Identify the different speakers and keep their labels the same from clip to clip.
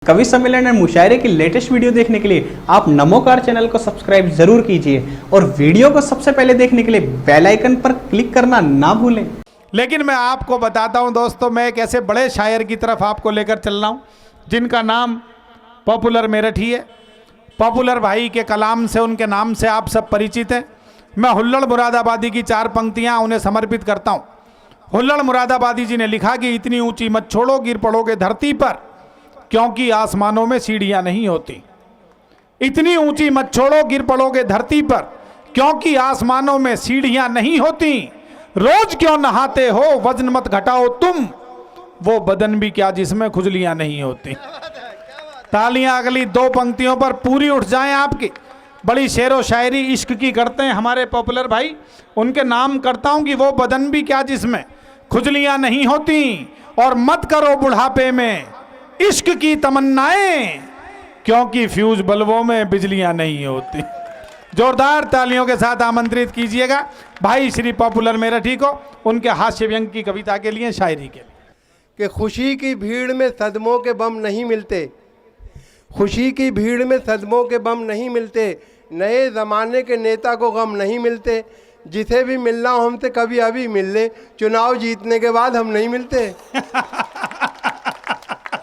Speaker 1: कवि सम्मेलन और मुशायरे की लेटेस्ट वीडियो देखने के लिए आप नमोकार चैनल को सब्सक्राइब जरूर कीजिए और वीडियो को सबसे पहले देखने के लिए बेल आइकन पर क्लिक करना ना भूलें।
Speaker 2: लेकिन मैं आपको बताता हूं दोस्तों, मैं एक ऐसे बड़े शायर की तरफ आपको लेकर चल रहा हूं जिनका नाम पॉपुलर मेरठी है। पॉपुलर भाई के कलाम से, उनके नाम से आप सब परिचित हैं। मैं हुल्लड़ मुरादाबादी की 4 पंक्तियां उन्हें समर्पित करता हूं। हुल्लड़ मुरादाबादी जी ने लिखा कि इतनी ऊंची मत छोड़ो, गिर पड़ोगे धरती पर, क्योंकि आसमानों में सीढ़ियां नहीं होती। इतनी ऊंची मत छोड़ो, गिर पड़ोगे धरती पर, क्योंकि आसमानों में सीढ़ियां नहीं होती। रोज क्यों नहाते हो, वजन मत घटाओ तुम, वो बदन भी क्या जिसमें खुजलियां नहीं होती। तालियां अगली 2 पंक्तियों पर पूरी उठ जाएं आपकी। बड़ी शेरो शायरी इश्क की करते हैं हमारे पॉपुलर भाई। उनके नाम करता हूं कि वो बदन भी क्या जिसमें खुजलियां नहीं होती, और मत करो बुढ़ापे में इश्क की तमन्नाएं, क्योंकि फ्यूज बल्बों में बिजलियां नहीं होती। जोरदार तालियों के साथ आमंत्रित कीजिएगा भाई श्री पॉपुलर मेरठी को, उनके हास्य व्यंग की कविता के लिए, शायरी के लिए।
Speaker 3: कि खुशी की भीड़ में सदमों के बम नहीं मिलते, खुशी की भीड़ में सदमों के बम नहीं मिलते, नए ज़माने के नेता को गम नहीं मिलते, जिसे भी मिलना हो हमसे कभी अभी मिल ले, चुनाव जीतने के बाद हम नहीं मिलते।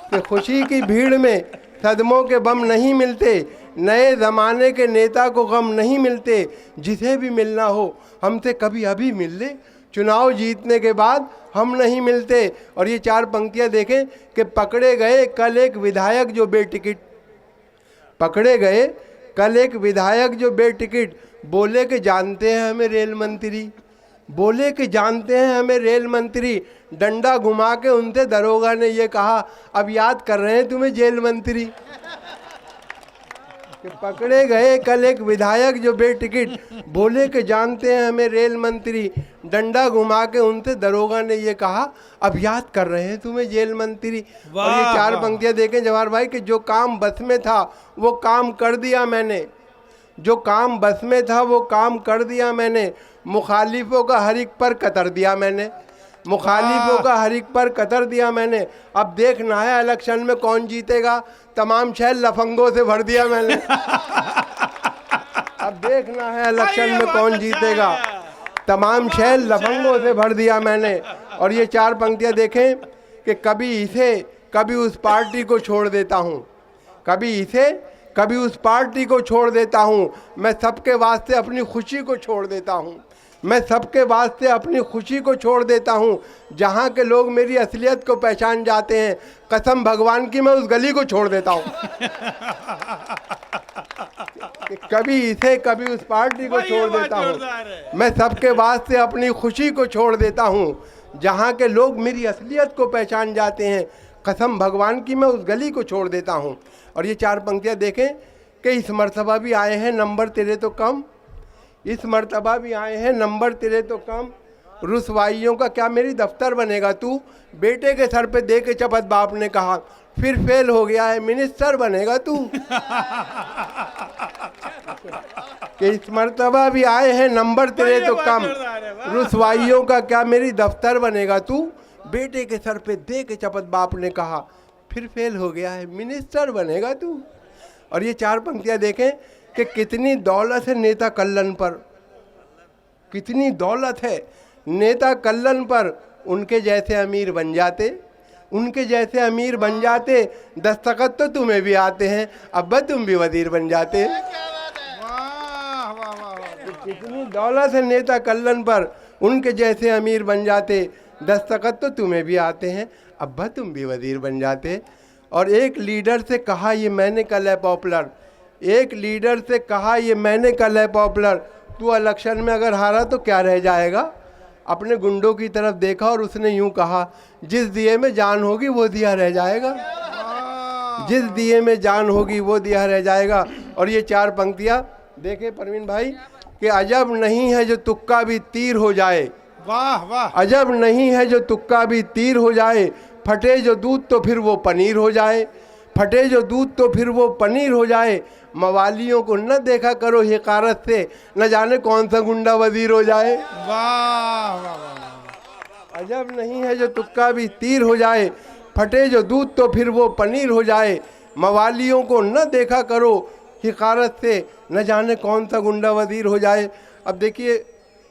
Speaker 3: कि खुशी की भीड़ में सदमों के बम नहीं मिलते, नए ज़माने के नेता को गम नहीं मिलते, जिसे भी मिलना हो हमसे कभी अभी मिल ले, चुनाव जीतने के बाद हम नहीं मिलते। और ये 4 पंक्तियाँ देखें कि पकड़े गए कल एक विधायक जो बेटिकट, पकड़े गए कल एक विधायक जो बेटिकट, बोले कि जानते हैं हमें रेल मंत्री, बोले कि जानते हैं हमें रेल मंत्री, डंडा घुमा के उनसे दरोगा ने ये कहा अब याद कर रहे हैं तुम्हें जेल मंत्री। कि पकड़े गए कल एक विधायक जो बेटिकट, बोले कि जानते हैं हमें रेल मंत्री, डंडा घुमा के उनसे दरोगा ने ये कहा अब याद कर रहे हैं तुम्हें जेल मंत्री। और ये 4 पंक्तियां देखें जवाहर भाई कि जो काम बस में था वो काम कर दिया मैंने, जो काम बस में था वो काम कर दिया मैंने, मुखालिफों का हर एक पर कतर दिया मैंने, मुखालिफों का हर एक पर कतर दिया मैंने। अब देखना है इलेक्शन में कौन जीतेगा, तमाम शहर लफंगों से भर दिया मैंने। अब देखना है इलेक्शन में कौन जीतेगा, तमाम शहर लफंगों से भर दिया मैंने। और ये 4 पंक्तियाँ देखें कि कभी इसे कभी उस पार्टी को छोड़ देता हूँ, कभी इसे कभी उस पार्टी को छोड़ देता हूँ, मैं सबके वास्ते अपनी खुशी को छोड़ देता हूँ, मैं सबके वास्ते अपनी खुशी को छोड़ देता हूँ, जहाँ के लोग मेरी असलियत को पहचान जाते हैं, कसम भगवान की मैं उस गली को छोड़ देता हूँ। कभी इसे कभी उस पार्टी को छोड़ देता हूँ, मैं सबके वास्ते अपनी खुशी को छोड़ देता हूँ, जहाँ के लोग मेरी असलियत को पहचान जाते हैं, कसम भगवान की मैं उस गली को छोड़ देता हूँ। और ये 4 पंक्तियाँ देखें कि इस मर्तबा भी आए हैं नंबर तेरे तो कम, इस मर्तबा भी आए हैं नंबर तेरे तो कम, रुसवाइयों का क्या मेरी दफ्तर बनेगा तू, बेटे के सर पे दे के चपत बाप ने कहा फिर फेल हो गया है मिनिस्टर बनेगा तू। कि इस मर्तबा भी आए हैं नंबर तेरे तो कम, रुसवाइयों का क्या मेरी दफ्तर बनेगा तू, बेटे के सर पे दे के चपत बाप ने कहा फिर फेल हो गया है मिनिस्टर बनेगा तू। और ये 4 पंक्तियाँ देखें कि कितनी दौलत है नेता कल्लन पर, कितनी दौलत है नेता कल्लन पर, उनके जैसे अमीर बन जाते, उनके जैसे अमीर बन जाते, दस्तखत तो तुम्हें भी आते हैं, अब्बा तुम भी वजीर बन जाते। कितनी दौलत है नेता कल्लन पर, उनके जैसे अमीर बन जाते, दस्तखत तो तुम्हें भी आते हैं, अब्बा तुम भी वजीर बन जाते। और एक लीडर से कहा ये मैंने कल है पॉपुलर, एक लीडर से कहा ये मैंने कल है पॉपुलर, तू इलेक्शन में अगर हारा तो क्या रह जाएगा, अपने गुंडों की तरफ देखा और उसने यूं कहा जिस दिए में जान होगी वो दिया रह जाएगा, जिस दिए में जान होगी वो दिया रह जाएगा। और ये 4 पंक्तियाँ देखें परवीन भाई कि अजब नहीं है जो तुक्का भी तीर हो जाए,
Speaker 2: वाह वाह,
Speaker 3: अजब नहीं है जो तुक्का भी तीर हो जाए, फटे जो दूध तो फिर वो पनीर हो जाए, फटे जो दूध तो फिर वो पनीर हो जाए, मवालियों को न देखा करो हिकारत से, न जाने कौन सा गुंडा वजीर हो जाए।
Speaker 2: वाह वाह वाह,
Speaker 3: अजब नहीं है जो तुक्का भी तीर हो जाए, फटे जो दूध तो फिर वो पनीर हो जाए, मवालियों को न देखा करो हिकारत से, न जाने कौन सा गुंडा वजीर हो जाए। अब देखिए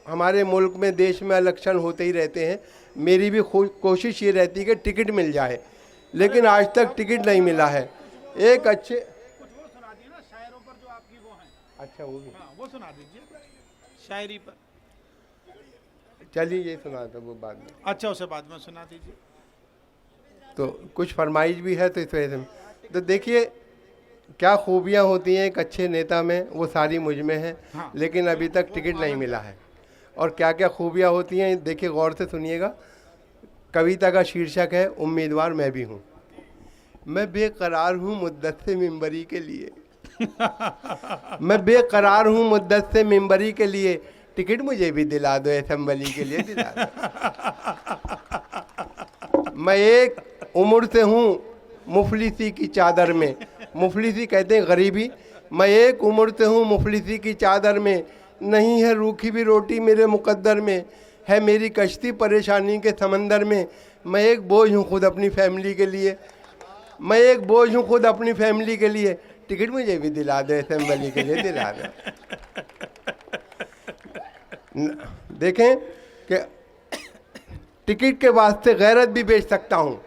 Speaker 3: हमारे मुल्क में, देश में इलेक्शन होते ही रहते हैं। मेरी भी कोशिश ये रहती है कि टिकट मिल जाए, लेकिन आज तक टिकट नहीं मिला है। एक अच्छे
Speaker 2: कुछ वो सुना दिए ना शायरों पर जो आपकी वो हैं।
Speaker 3: अच्छा वो भी,
Speaker 2: हाँ वो सुना दीजिए शायरी पर।
Speaker 3: चलिए ये सुना था वो बाद में।
Speaker 2: अच्छा उसे बाद में सुना दीजिए।
Speaker 3: तो कुछ फरमाइश भी है, तो इस वजह से तो देखिए क्या खूबियाँ होती हैं एक अच्छे नेता में, वो सारी मुझ में हैं।
Speaker 2: हाँ।
Speaker 3: लेकिन अभी तक टिकट नहीं मिला है। और क्या क्या खूबियाँ होती हैं देखिए, गौर से सुनिएगा। कविता का शीर्षक है उम्मीदवार मैं भी हूँ। मैं बेकरार हूँ मुद्दत से मिंबरी के लिए मैं बेकरार हूँ मुद्दत से मिंबरी के लिए, टिकट मुझे भी दिला दो असेंबली के लिए, दिला दो। मैं एक उम्र से हूँ मुफलिसी की चादर में, मुफलिसी कहते हैं गरीबी। मैं एक उम्र से हूँ मुफलिसी की चादर में, नहीं है रूखी भी रोटी मेरे मुकद्दर में, है मेरी कश्ती परेशानी के समंदर में। मैं एक बोझ हूँ खुद अपनी फैमिली के लिए, मैं एक बोझ हूँ खुद अपनी फैमिली के लिए, टिकट मुझे भी दिला दे असेंबली के लिए, दिला दे। देखें कि टिकट के वास्ते गैरत भी बेच सकता हूँ,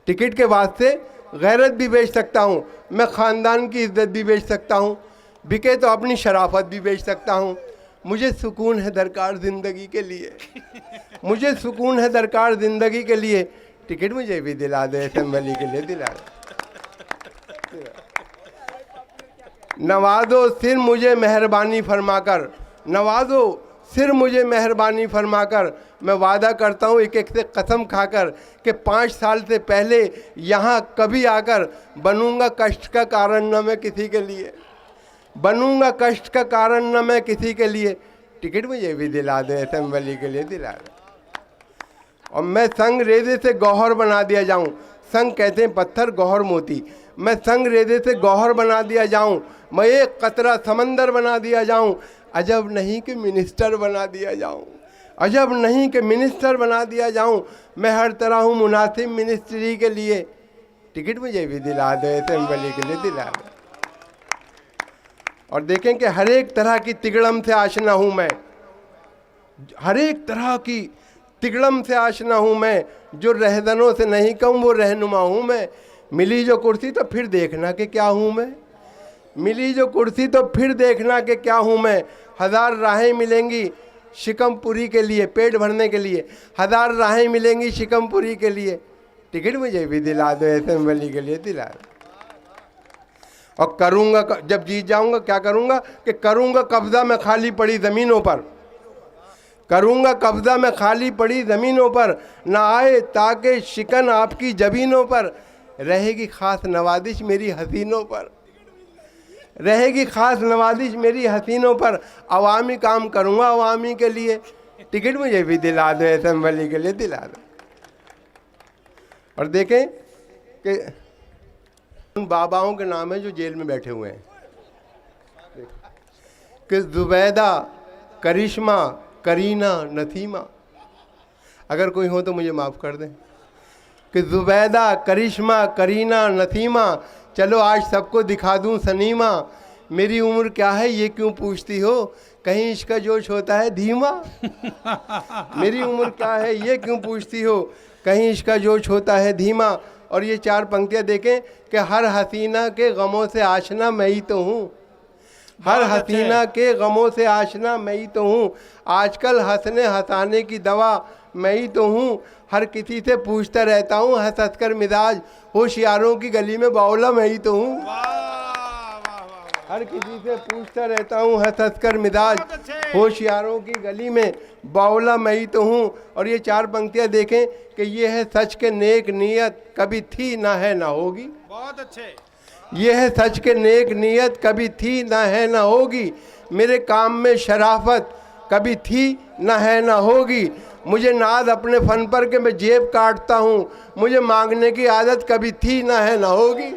Speaker 3: टिकट के वास्ते गैरत भी बेच सकता हूँ। मैं ख़ानदान की इज्जत भी बेच सकता हूँ, बिके तो अपनी शराफत भी बेच सकता हूँ। मुझे सुकून है दरकार ज़िंदगी के लिए, मुझे सुकून है दरकार ज़िंदगी के लिए, टिकट मुझे भी दिला दे असेंबली के लिए, दिला दे। नवाजो सिर मुझे मेहरबानी फरमाकर, नवाजो सिर मुझे मेहरबानी फरमाकर, मैं वादा करता हूँ एक एक से कसम खाकर कि 5 साल से पहले यहाँ कभी आकर बनूंगा कष्ट का कारण न मैं किसी के लिए, बनूंगा कष्ट का कारण न मैं किसी के लिए, टिकट मुझे भी दिला दे असेंबली के लिए, दिला दे। और मैं संग रेजे से गौहर बना दिया जाऊँ, संग कहते हैं पत्थर, गौहर मोती, मैं संग रेजे से गौहर बना दिया जाऊँ, मैं एक कतरा समंदर बना दिया जाऊँ, अजब नहीं कि मिनिस्टर बना दिया जाऊँ, अजब नहीं कि मिनिस्टर बना दिया जाऊँ। मैं हर तरह हूँ मुनासिब मिनिस्ट्री के लिए, टिकट मुझे भी दिला दे असेंबली के लिए, दिला दे। और देखें कि हर एक तरह की तिगड़म से आशना हूँ मैं, हर एक तरह की तिगड़म से आशना हूँ मैं, जो रहजनों से नहीं कहूँ वो रहनुमा हूँ मैं। मिली जो कुर्सी तो फिर देखना कि क्या हूँ मैं, मिली जो कुर्सी तो फिर देखना कि क्या हूँ मैं। 1000 राहें मिलेंगी शिकम पूरी के लिए, पेट भरने के लिए 1000 राहें मिलेंगी शिकम पूरी के लिए, टिकट मुझे भी दिला दो असेंबली के लिए, दिला दो। और करूँगा, जब जीत जाऊँगा क्या करूँगा कि करूँगा कब्जा में खाली पड़ी ज़मीनों पर, करूँगा कब्जा में खाली पड़ी ज़मीनों पर, ना आए ताकि शिकन आपकी जबीनों पर, रहेगी ख़ास नवाजिश मेरी हसीनों पर, रहेगी ख़ास नवाजिश मेरी हसीनों पर। अवामी काम करूँगा अवामी के लिए, टिकट मुझे भी दिला दो असेंबली के लिए, दिला दो। और देखें कि उन बाबाओं के नाम है जो जेल में बैठे हुए हैं, कि जुबैदा, करिश्मा, करीना, नसीमा, अगर कोई हो तो मुझे माफ़ कर दें, कि जुबैदा, करिश्मा, करीना, नसीमा, चलो आज सबको दिखा दूं सनीमा। मेरी उम्र क्या है ये क्यों पूछती हो, कहीं इसका जोश होता है धीमा। मेरी उम्र क्या है ये क्यों पूछती हो, कहीं इसका जोश होता है धीमा। और ये 4 पंक्तियाँ देखें कि हर हसीना के गमों से आशना मैं ही तो हूँ, हर हसीना के गमों से आशना मैं ही तो हूँ। आजकल हंसने हंसाने की दवा मैं ही तो हूँ, हर किसी से पूछता रहता हूँ हंस हंस कर मिजाज, होशियारों की गली में बावला मैं ही तो हूँ। हर किसी से पूछता रहता हूँ हंस हंस कर मिजाज, होशियारों की गली में बावला मैं ही तो हूँ। और ये 4 पंक्तियाँ देखें कि ये है सच के नेक नीयत कभी थी ना है ना होगी,
Speaker 2: बहुत अच्छे।
Speaker 3: ये है सच के नेक नीयत कभी थी ना है ना होगी, मेरे काम में शराफत कभी थी ना है ना होगी। मुझे नाज अपने फन पर के मैं जेब काटता हूँ, मुझे मांगने की आदत कभी थी ना है ना होगी।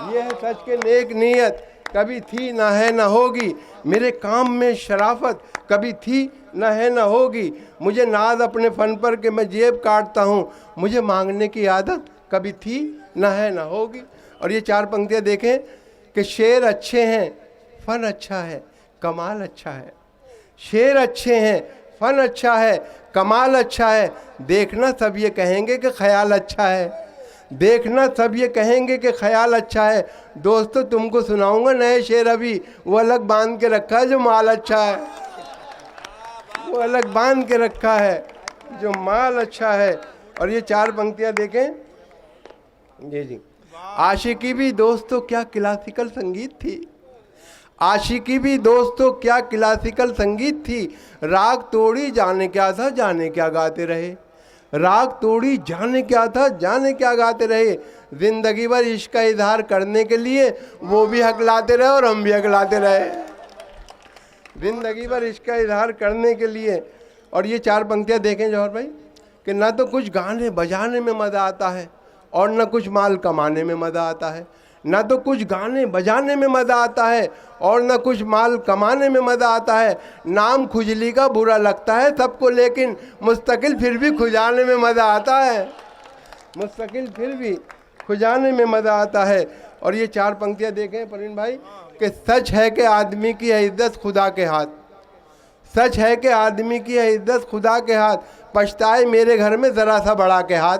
Speaker 3: ये है सच के नेक नीयत कभी थी ना है ना होगी, मेरे काम में शराफत कभी थी ना है ना होगी। मुझे नाज अपने फन पर के मैं जेब काटता हूँ, मुझे मांगने की आदत कभी थी, ना है, ना होगी। और ये 4 पंक्तियाँ देखें कि शेर अच्छे हैं, फन अच्छा है, कमाल अच्छा है। शेर अच्छे हैं, फन अच्छा है, कमाल अच्छा है। देखना सब ये कहेंगे कि ख्याल अच्छा है, देखना सब ये कहेंगे कि ख्याल अच्छा है। दोस्तों तुमको सुनाऊंगा नए शेर अभी, वो अलग बांध के रखा है जो माल अच्छा है, वो अलग बांध के रखा है जो माल अच्छा है। और ये 4 पंक्तियाँ देखें जी। आशिकी भी दोस्तों क्या क्लासिकल संगीत थी, आशिकी भी दोस्तों क्या क्लासिकल संगीत थी। राग तोड़ी जाने क्या था, जाने क्या गाते रहे, राग तोड़ी जाने क्या था, जाने क्या गाते रहे। जिंदगी भर इश्क का इजहार करने के लिए वो भी हकलाते रहे और हम भी हकलाते रहे, जिंदगी भर इश्क का इजहार करने के लिए। और ये 4 पंक्तियाँ देखें जौहर भाई कि ना तो कुछ गाने बजाने में मज़ा आता है और ना कुछ माल कमाने में मज़ा आता है, ना तो कुछ गाने बजाने में मज़ा आता है और ना कुछ माल कमाने में मज़ा आता है। नाम खुजली का बुरा लगता है सबको, लेकिन मुस्तकिल फिर भी खुजाने में मज़ा आता है, मुस्तकिल फिर भी खुजाने में मज़ा आता है। और ये 4 पंक्तियाँ देखें परवीन भाई कि सच है कि आदमी की है इज्जत खुदा के हाथ, सच है कि आदमी की है इज्जत खुदा के हाथ। पछताए मेरे घर में ज़रा सा बड़ा के हाथ,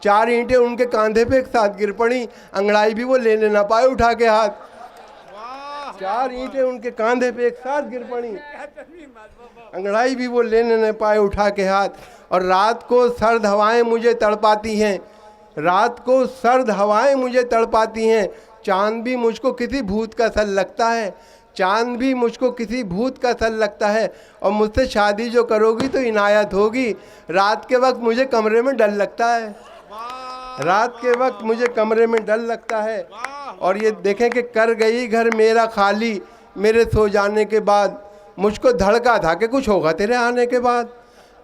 Speaker 3: 4 ईंटें उनके कांधे पे एक साथ गिर पड़ी, अंगड़ाई भी वो लेने ना पाए उठा के हाथ। 4 ईंटें उनके कांधे पे एक साथ गिर पड़ी, अंगड़ाई भी वो लेने न पाए उठा के हाथ। और रात को सर्द हवाएं मुझे तड़पाती हैं, रात को सर्द हवाएं मुझे तड़पाती हैं। चांद भी मुझको किसी भूत का सल लगता है, चांद भी मुझको किसी भूत का सल लगता है। और मुझसे शादी जो करोगी तो इनायत होगी, रात के वक्त मुझे कमरे में डर लगता है, रात के वक्त मुझे कमरे में डर लगता है। और ये देखें कि कर गई घर मेरा खाली मेरे सो जाने के बाद, मुझको धड़का था कि कुछ होगा तेरे आने के बाद।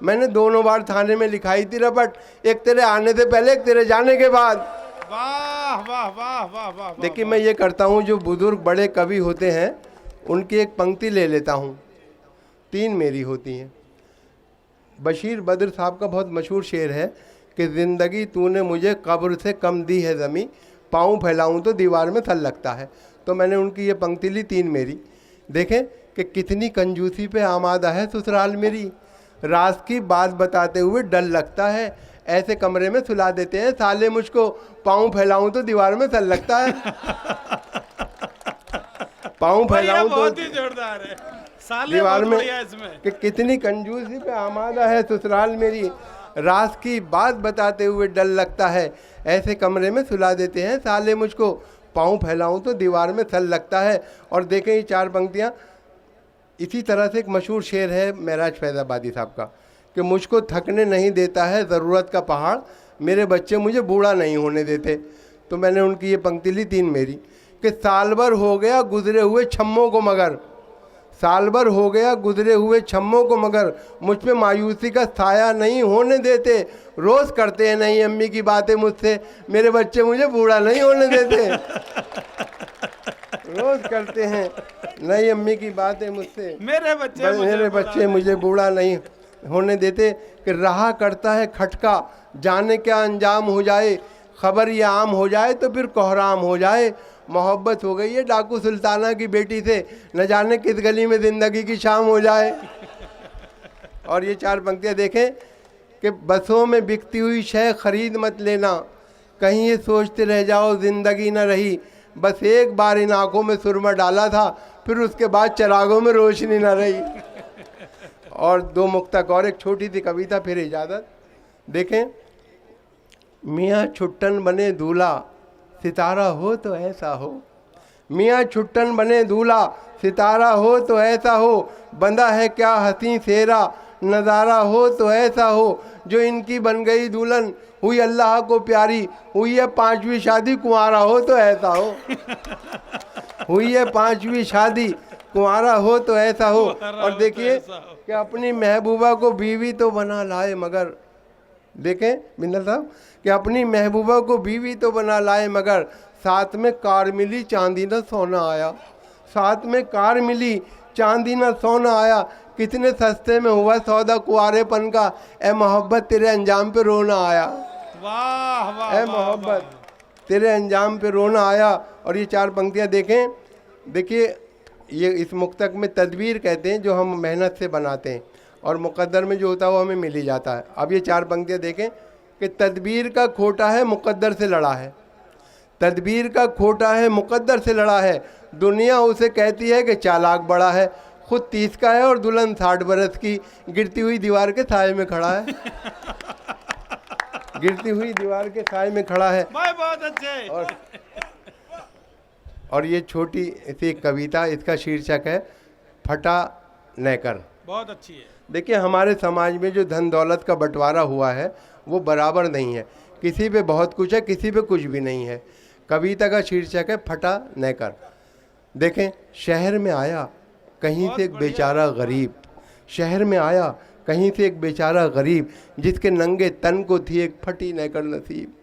Speaker 3: मैंने 2 बार थाने में लिखाई थी रपट, एक तेरे आने से पहले, एक तेरे जाने के बाद।
Speaker 2: वाह वाह वाह वाह वाह।
Speaker 3: देखिए मैं ये करता हूँ, जो बुजुर्ग बड़े कवि होते हैं उनकी एक पंक्ति ले लेता हूँ, 3 मेरी होती हैं। बशीर बद्र साहब का बहुत मशहूर शेर है कि ज़िंदगी तूने मुझे कब्र से कम दी है ज़मीं, पाँव फैलाऊं तो दीवार में सल लगता है। तो मैंने उनकी ये पंक्ति ली 3 मेरी। देखें कि कितनी कंजूसी पे आमादा है ससुराल मेरी, राज की बात बताते हुए डर लगता है, ऐसे कमरे में सुला देते हैं साले मुझको, पाँव फैलाऊं तो दीवार में सल लगता है। पाँव फैलाऊं तो
Speaker 2: जोरदार है, साले
Speaker 3: दीवार में
Speaker 2: इसमें।
Speaker 3: कि कितनी कंजूसी पे आमादा है ससुराल मेरी, राज की बात बताते हुए डर लगता है, ऐसे कमरे में सुला देते हैं साले मुझको, पाँव फैलाऊं तो दीवार में सल लगता है। और देखें ये 4 पंक्तियाँ, इसी तरह से एक मशहूर शेर है महराज फैज़ाबादी साहब का कि मुझको थकने नहीं देता है ज़रूरत का पहाड़, मेरे बच्चे मुझे बूढ़ा नहीं होने देते। तो मैंने उनकी ये पंक्ति ली 3 मेरी कि साल भर हो गया गुजरे हुए छम्मों को मगर, साल भर हो गया गुजरे हुए छम्मों को मगर, मुझ पे मायूसी का साया नहीं होने देते। रोज़ करते हैं नई अम्मी की बातें मुझसे, मेरे बच्चे मुझे बूढ़ा नहीं होने देते। रोज़ करते हैं नई अम्मी की बातें मुझसे, मेरे बच्चे मुझे बूढ़ा नहीं होने देते। कि रहा करता है खटका जाने क्या अंजाम हो जाए, खबर ये आम हो जाए तो फिर कोहराम हो जाए। मोहब्बत हो गई है डाकू सुल्ताना की बेटी से, न जाने किस गली में ज़िंदगी की शाम हो जाए। और ये 4 पंक्तियाँ देखें कि बसों में बिकती हुई शय खरीद मत लेना, कहीं ये सोचते रह जाओ ज़िंदगी न रही, बस एक बार इन आँखों में सुरमा डाला था, फिर उसके बाद चरागों में रोशनी न रही। और 2 मुक्तक और एक छोटी सी कविता, फिर इजाज़त। देखें, मियाँ छुट्टन बने दूल्हा सितारा हो तो ऐसा हो, मियाँ छुट्टन बने दूल्हा सितारा हो तो ऐसा हो, बंदा है क्या हंसी सेरा नज़ारा हो तो ऐसा हो, जो इनकी बन गई दुल्हन हुई अल्लाह को प्यारी, हुई है 5वीं शादी कुंवारा हो तो ऐसा हो, हुई है 5वीं शादी कुंवारा हो तो ऐसा हो। और देखिए कि अपनी महबूबा को बीवी तो बना लाए मगर, देखें बिंदल साहब कि अपनी महबूबा को बीवी तो बना लाए मगर, साथ में कार मिली चांदी ना सोना आया, साथ में कार मिली चांदी ना सोना आया, कितने सस्ते में हुआ सौदा कुआरेपन का, ए मोहब्बत तेरे अंजाम पे रोना आया।
Speaker 2: वाह वाह
Speaker 3: ए मोहब्बत, तेरे अंजाम पे रोना आया। और ये 4 पंक्तियां देखें, देखिए ये इस मुक्तक में तदबीर कहते हैं जो हम मेहनत से बनाते हैं, और मुकद्दर में जो होता है वो हमें मिल ही जाता है। अब ये 4 पंक्तियां देखें कि तदबीर का खोटा है मुकद्दर से लड़ा है, तदबीर का खोटा है मुकद्दर से लड़ा है, दुनिया उसे कहती है कि चालाक बड़ा है, खुद 30 का है और दुल्हन 60 बरस की, गिरती हुई दीवार के साए में खड़ा है। गिरती हुई दीवार के साए में खड़ा है।
Speaker 2: बहुत अच्छे।
Speaker 3: और ये छोटी सी कविता, इसका शीर्षक है फटा नैकर।
Speaker 2: बहुत अच्छी है।
Speaker 3: देखिए हमारे समाज में जो धन दौलत का बंटवारा हुआ है वो बराबर नहीं है, किसी पे बहुत कुछ है, किसी पे कुछ भी नहीं है। कविता का शीर्षक है फटा नैकर। देखें, शहर में आया कहीं से एक बेचारा गरीब, शहर में आया कहीं से एक बेचारा गरीब, जिसके नंगे तन को थी एक फटी नैकर नसीब।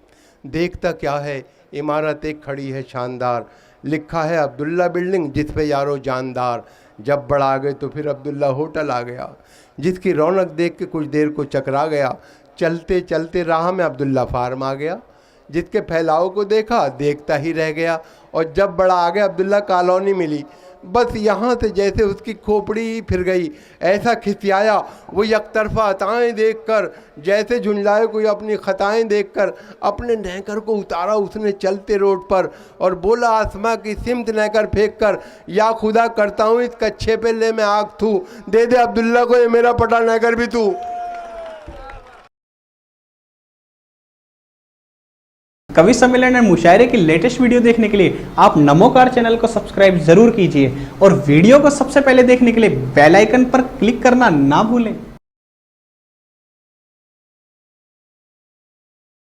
Speaker 3: देखता क्या है इमारत एक खड़ी है शानदार, लिखा है अब्दुल्ला बिल्डिंग जिस पे यारो जानदार। जब बढ़ा गए तो फिर अब्दुल्ला होटल आ गया, जिसकी रौनक देख के कुछ देर को चकरा गया। चलते चलते राह में अब्दुल्ला फार्म आ गया, जिसके फैलाव को देखा देखता ही रह गया। और जब बड़ा आ गया अब्दुल्ला कॉलोनी मिली, बस यहाँ से जैसे उसकी खोपड़ी फिर गई। ऐसा खिसियाया वो यकतरफा अताएँ देखकर, जैसे झुंझलाए कोई अपनी खताएँ देखकर। अपने नहकर को उतारा उसने चलते रोड पर, और बोला आसमां की सिमत नहकर फेंक कर, या खुदा करता हूँ इस कच्छे पे ले मैं आग थू, दे दे अब्दुल्ला को ये मेरा पटा नहकर भी तू।
Speaker 1: कवि सम्मेलन और मुशायरे की लेटेस्ट वीडियो देखने के लिए आप नमोकार चैनल को सब्सक्राइब जरूर कीजिए और वीडियो को सबसे पहले देखने के लिए बेल आइकन पर क्लिक करना ना भूलें।